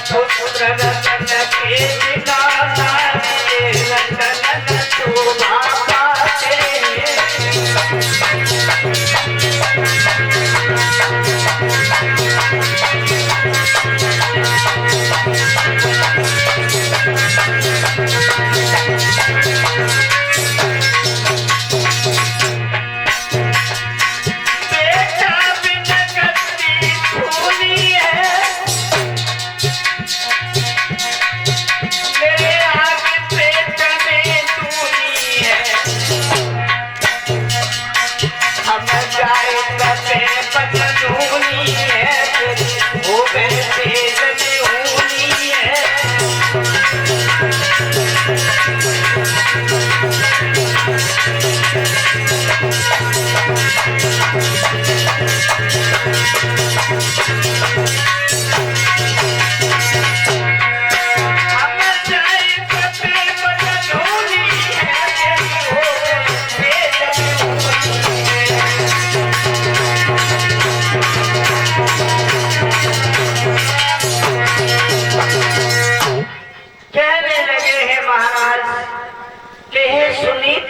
पुत्र रतन के निकाला रतन शोभा पाते।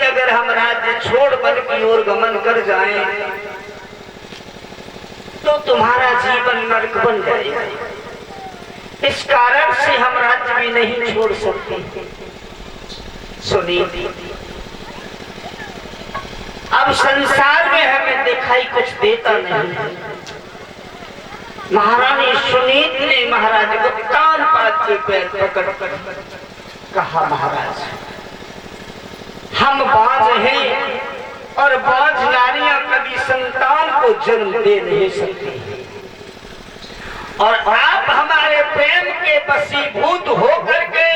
अगर हम राज्य छोड़ वन की ओर गमन कर जाएं तो तुम्हारा जीवन नरक बन जाएगा। इस कारण से हम राज्य भी नहीं छोड़ सकते। सुनिए, अब संसार में हमें दिखाई कुछ देता नहीं। महारानी सुनीत ने महाराज को कान पात के पैर पकड़ कर कहा, महाराज हम बाज हैं और बाज नारियां कभी संतान को जन्म दे नहीं सकती, और आप हमारे प्रेम के वशीभूत होकर के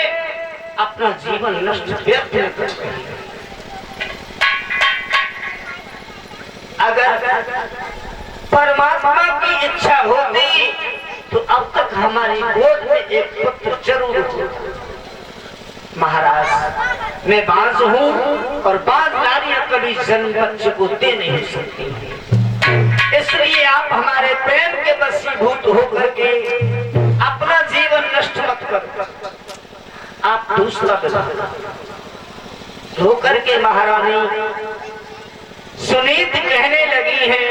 अपना जीवन नष्ट व्यर्थ न करते हैं। अगर परमात्मा की इच्छा होती तो अब तक हमारी गोद में एक पुत्र जरूर होता। महाराज मैं बाज हूँ और बाज नारियां कभी जन्म बच्चे को दे नहीं सकती, इसलिए आप हमारे प्रेम के वशीभूत होकर के अपना जीवन नष्ट मत कर, आप दूसरा होकर के महारानी सुनीत कहने लगी है,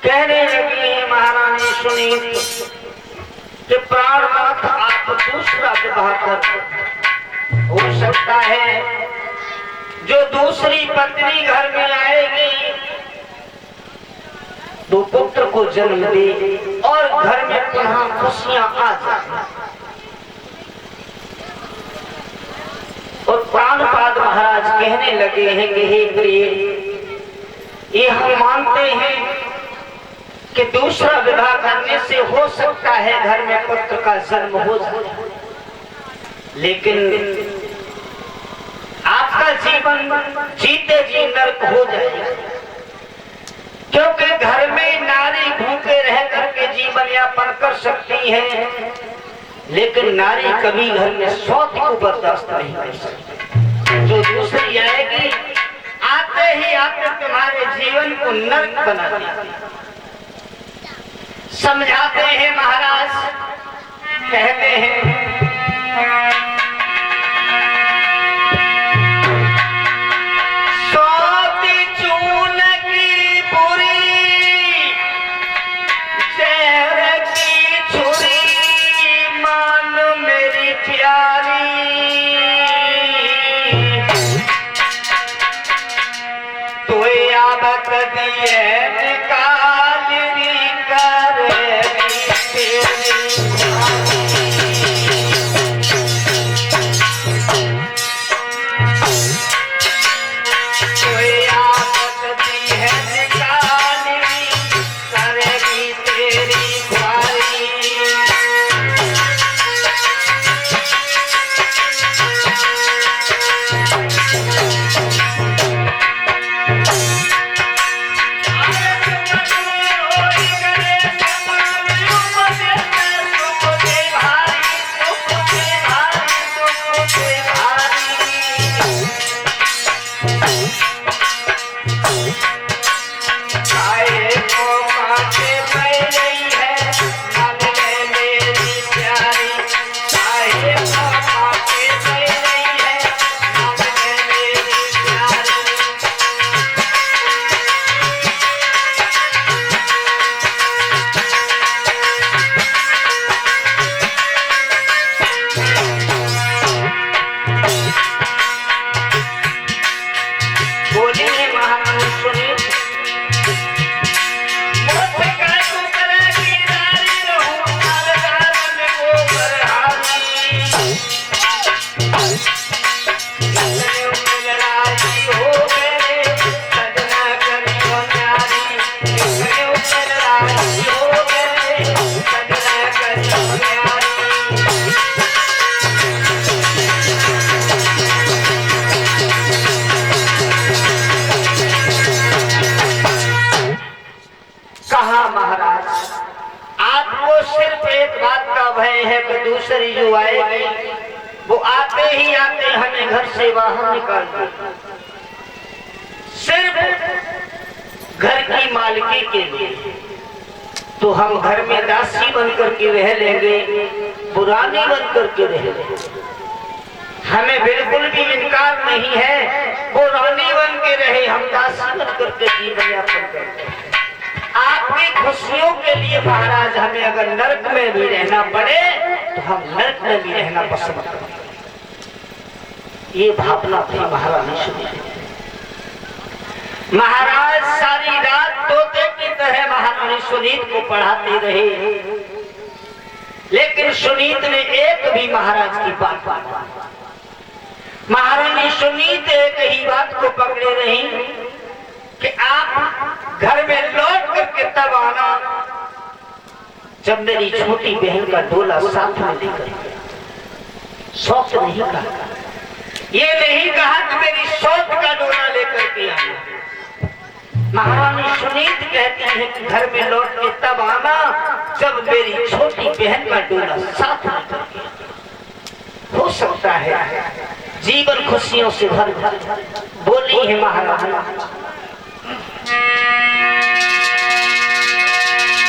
कहने लगी है महारानी सुनीत कि प्राणनाथ आप दूसरा विवाह कर, हो सकता है जो दूसरी पत्नी घर में आएगी दो पुत्र को जन्म दे और घर में पुनः खुशियां आ जाए। और प्राणपाद महाराज कहने लगे हैं कि हे प्रिय, ये हम मानते हैं कि दूसरा विवाह करने से हो सकता है घर में पुत्र का जन्म हो जाए, लेकिन आपका जीवन जीते जी नरक हो जाएगा, क्योंकि घर में नारी भूखे रह करके जीवन यापन कर सकती है, लेकिन नारी कभी घर में शौच को बर्दाश्त नहीं कर सकती। जो दूसरी आएगी आते ही आते तुम्हारे जीवन को नरक बना देगी। समझाते हैं महाराज, कहते हैं सोती चून की बुरी जहर की छुरी मान मेरी प्यारी, तो याबत दिए दूसरी जो आएगी वो आते ही आते हमें घर से बाहर निकाल देगी, सिर्फ घर की मालिकी के लिए। तो हम घर में दासी बन करके रह लेंगे, पुरानी बन करके रह लेंगे, हमें बिल्कुल भी इनकार नहीं है। वो रानी बन के रहे, हम दासी बन करके जीवन यापन करते हैं। आपकी खुशियों के लिए महाराज हमें अगर नरक में भी रहना पड़े तो हम नरक में भी रहना पसंद करें। ये भावना थी महारानी सुनीत। महाराज सारी रात तोते की तरह महारानी सुनीत को पढ़ाते रहे, लेकिन सुनीत ने एक भी महाराज की बात माना। महारानी सुनीत एक ही बात को पकड़े रही कि आप घर में लौट करके तब आना जब मेरी छोटी बहन का डोला साथ में लेकर। शौक नहीं कहा, ये नहीं कहा कि मेरी शौक का डोला लेकर के आना। महारानी सुनीत कहती है कि घर में लौट के तब आना जब मेरी छोटी बहन का डोला साथ में कर गया। हो सकता है जीवन खुशियों से भर बोली है महाराज,